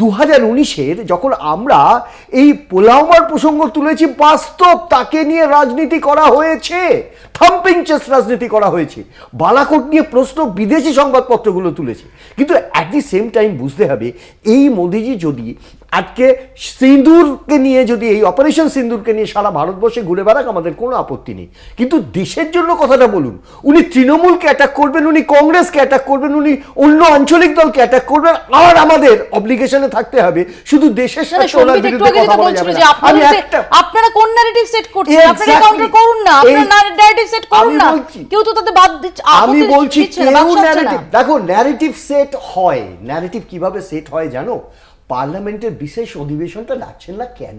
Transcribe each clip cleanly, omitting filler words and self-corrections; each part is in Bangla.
2019-এর যখন আমরা এই পোলাওমার প্রসঙ্গ তুলেছি, বাস্তব তাকে নিয়ে রাজনীতি করা হয়েছে, থাম্পিং চেস রাজনীতি করা হয়েছে, বালাকোট নিয়ে প্রশ্ন বিদেশি সংবাদপত্রগুলো তুলেছে। কিন্তু অ্যাট দি সেম টাইম বুঝতে হবে, এই মোদিজি যদি আজকে সিঁদুরকে নিয়ে, যদি এই অপারেশন সিঁদুরকে নিয়ে সারা ভারতবর্ষে ঘুরে বেড়াক, আমাদের কোনো আপত্তি নেই। কিন্তু দেশের জন্য কথাটা বলুন। উনি তৃণমূলকে অ্যাটাক করবেন, উনি কংগ্রেসকে অ্যাটাক করবেন, উনি অন্য আঞ্চলিক দলকে অ্যাটাক করবেন, আর আমাদের অবলিগেশনে থাকতে হবে শুধু দেশের সাথে ওনার বিরুদ্ধে কথা বলা যাবে না। আমি একটা, আপনারা কোন ন্যারেটিভ সেট করছেন? আপনারা কাউন্টার করুন না, আপনারা ন্যারেটিভ সেট করুন না। কেউ তো তাতে বাদ দিচ্ছে। আমি বলছি কেউ ন্যারেটিভ, দেখো ন্যারেটিভ সেট হয়। ন্যারেটিভ কিভাবে সেট হয় জানো? পার্লামেন্টের বিশেষ অধিবেশনটা ডাকছেন না কেন?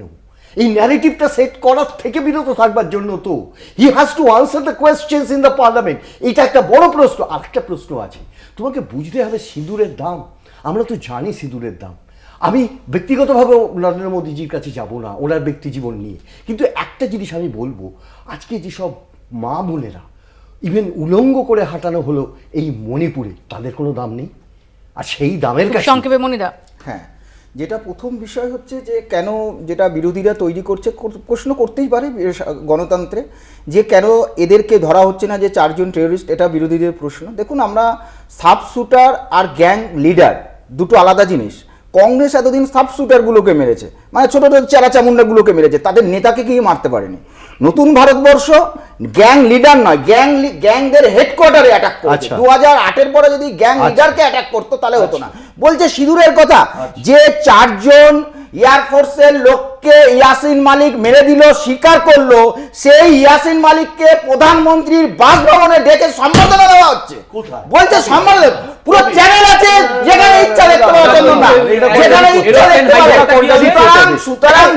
এই ন্যারেটিভটা সেট করার থেকে বিরত থাকবার জন্য তো। He has to answer the questions in the parliament. এটা একটা বড় প্রশ্ন। আরেকটা প্রশ্ন আছে, তোমাকে বুঝতে হবে সিঁদুরের দাম। আমরা তো জানি সিঁদুরের দাম। আমি ব্যক্তিগতভাবে নরেন্দ্র মোদীজির কাছে যাব না ওনার ব্যক্তি জীবন নিয়ে, কিন্তু একটা জিনিস আমি বলবো, আজকে যেসব মা বোনেরা ইভেন উলঙ্গ করে হাঁটানো হলো এই মণিপুরে, তাদের কোনো দাম নেই। আর সেই দামের কাছে সংক্ষেপে মনিদা, হ্যাঁ, যেটা প্রথম বিষয় হচ্ছে যে কেন, যেটা বিরোধীরা তৈরি করছে, প্রশ্ন করতেই পারে গণতন্ত্রে, যে কেন এদেরকে ধরা হচ্ছে না, যে 4 জন টেররিস্ট, এটা বিরোধীদের প্রশ্ন। দেখুন, আমরা সাব শুটার আর গ্যাং লিডার দুটো আলাদা জিনিস। কংগ্রেস এতদিন সাব শুটারগুলোকে মেরেছে, মানে ছোটো ছোটো চেরা চামুন্ডাগুলোকে মেরেছে, তাদের নেতাকে কি মারতে পারেনি। নতুন ভারতবর্ষ গ্যাং লিডার নয়, গ্যাংদের হেডকোয়ার্টারে অ্যাটাক করছে। 2008-এর পরে যদি গ্যাং লিডারকে অ্যাটাক করতো তাহলে হতো না। বলছে সিঁদুরের কথা, যে 4 জন এয়ারফোর্সের লোককে ইয়াসিন মালিক মেরে দিল, স্বীকার করলো, সেই ইয়াসিন মালিককে প্রধানমন্ত্রীর বাসভবনে ডেকে সম্বর্ধনা দেওয়া হচ্ছে। বলছে সম্বর্ধনা, পুরো চ্যানেল আছে, যেখানে ইচ্ছা দেখতে পাওয়া জন্য না, যেখানে ইচ্ছা দেখতে পাওয়া। সুতরাং